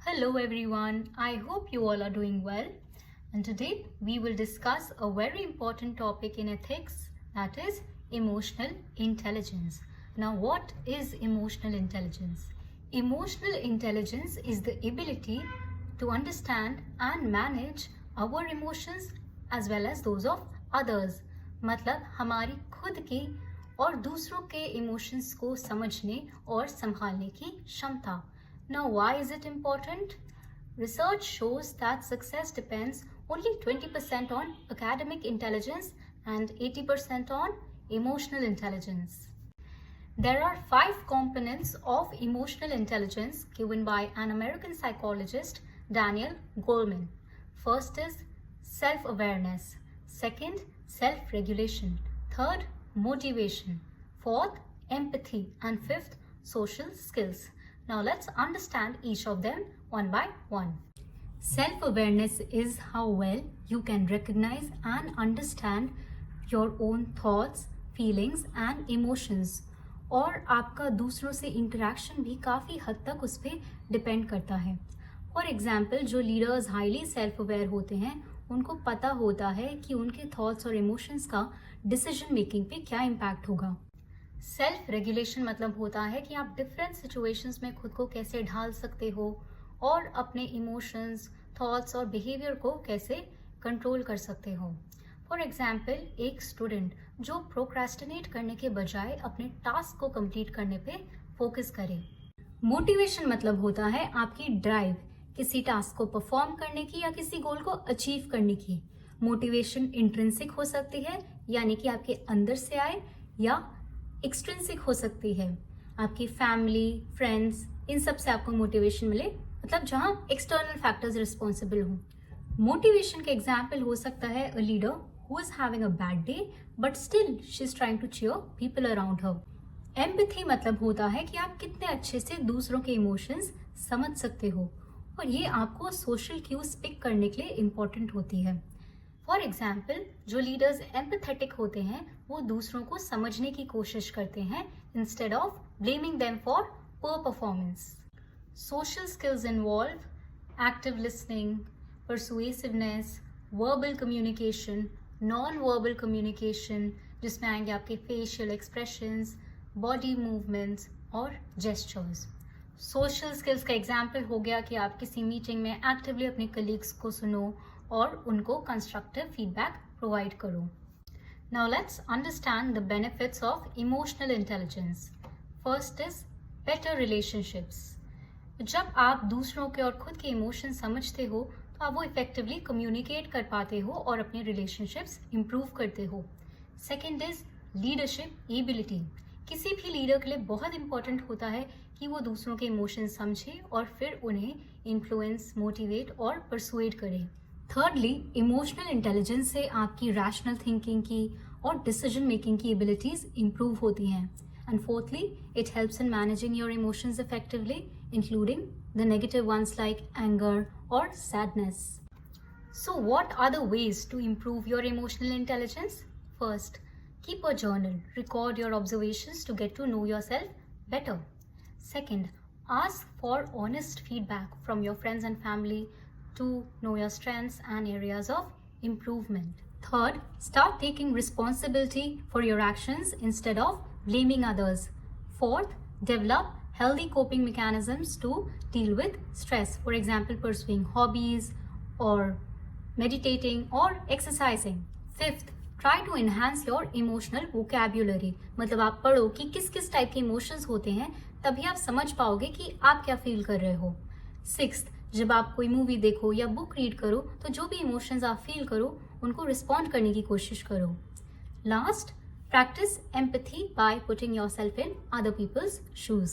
Hello everyone, I hope you all are doing well. And today we will discuss a very important topic in ethics, that is emotional intelligence. Now what is emotional intelligence? Emotional intelligence is the ability to understand and manage our emotions as well as those of others. मतलब हमारी खुद की और दूसरों के emotions को समझने और संभालने की क्षमता. Now, why is it important? Research shows that success depends only 20% on academic intelligence and 80% on emotional intelligence. There are 5 components of emotional intelligence given by an American psychologist, Daniel Goleman. First is self-awareness. Second, self-regulation. Third, motivation. Fourth, empathy. And fifth, social skills. Now let's understand each of them one by one. Self-awareness is how well you can recognize and understand your own thoughts, feelings and emotions. और आपका दूसरों से interaction भी काफ़ी हद तक उस पर डिपेंड करता है. फॉर एग्जाम्पल, जो लीडर्स हाईली सेल्फ अवेयर होते हैं उनको पता होता है कि उनके थॉट्स और इमोशंस का डिसीजन मेकिंग पे क्या इम्पैक्ट होगा. सेल्फ रेगुलेशन मतलब होता है कि आप डिफरेंट सिचुएशंस में खुद को कैसे ढाल सकते हो और अपने इमोशंस, थॉट्स और बिहेवियर को कैसे कंट्रोल कर सकते हो. फॉर एग्जाम्पल, एक स्टूडेंट जो प्रोक्रेस्टिनेट करने के बजाय अपने टास्क को कंप्लीट करने पे फोकस करे. मोटिवेशन मतलब होता है आपकी ड्राइव किसी टास्क को परफॉर्म करने की या किसी गोल को अचीव करने की. मोटिवेशन इंट्रिंसिक हो सकती है, यानी कि आपके अंदर से आए, या एक्सट्रिंसिक हो सकती है, आपकी फैमिली, फ्रेंड्स, इन सब से आपको मोटिवेशन मिले, मतलब जहां एक्सटर्नल फैक्टर्स रिस्पॉन्सिबल हो. मोटिवेशन के एग्जाम्पल हो सकता है a leader who is having a bad day but still she is trying to cheer people around her. Empathy मतलब होता है कि आप कितने अच्छे से दूसरों के इमोशंस समझ सकते हो, और ये आपको सोशल क्यूज पिक करने के लिए इम्पोर्टेंट होती है. फॉर एग्जाम्पल, जो लीडर्स एम्पैथेटिक होते हैं वो दूसरों को समझने की कोशिश करते हैं instead of blaming them for poor performance. Social skills involve active listening, persuasiveness, verbal communication, non verbal communication, जिसमें आएंगे आपके फेशियल एक्सप्रेशंस, बॉडी मूवमेंट्स और जेस्चर्स. सोशल स्किल्स का एग्जाम्पल हो गया कि आप किसी मीटिंग में एक्टिवली अपने कलीग्स को सुनो और उनको कंस्ट्रक्टिव फीडबैक प्रोवाइड करो. Now let's understand the benefits of emotional intelligence. First is better relationships. जब आप दूसरों के और खुद के इमोशन समझते हो तो आप वो इफेक्टिवली कम्युनिकेट कर पाते हो और अपने रिलेशनशिप्स इंप्रूव करते हो. Second is leadership ability. किसी भी लीडर के लिए बहुत इंपॉर्टेंट होता है कि वो दूसरों के इमोशन समझे और फिर उन्हें इन्फ्लुएंस, मोटिवेट और परसुएड करे. थर्डली, इमोशनल इंटेलिजेंस से आपकी रैशनल थिंकिंग की और डिसीजन मेकिंग की एबिलिटीज इंप्रूव होती हैं. And fourthly, it helps in managing your emotions effectively, including the negative ones like anger और sadness. So what are the ways to improve your emotional intelligence? First, keep a journal. Record your observations to get to know yourself better. Second, ask for honest feedback from your friends and family to know your strengths and areas of improvement. Third, start taking responsibility for your actions instead of blaming others. Fourth, develop healthy coping mechanisms to deal with stress. For example, pursuing hobbies or meditating or exercising. Fifth, try to enhance your emotional vocabulary. मतलब आप पढ़ो कि किस किस type के emotions होते हैं, तभी आप समझ पाओगे कि आप क्या फील कर रहे हो. सिक्स्थ, जब आप कोई मूवी देखो या बुक रीड करो तो जो भी इमोशंस आप फील करो उनको रिस्पॉन्ड करने की कोशिश करो. Last, practice empathy by putting yourself in other people's shoes.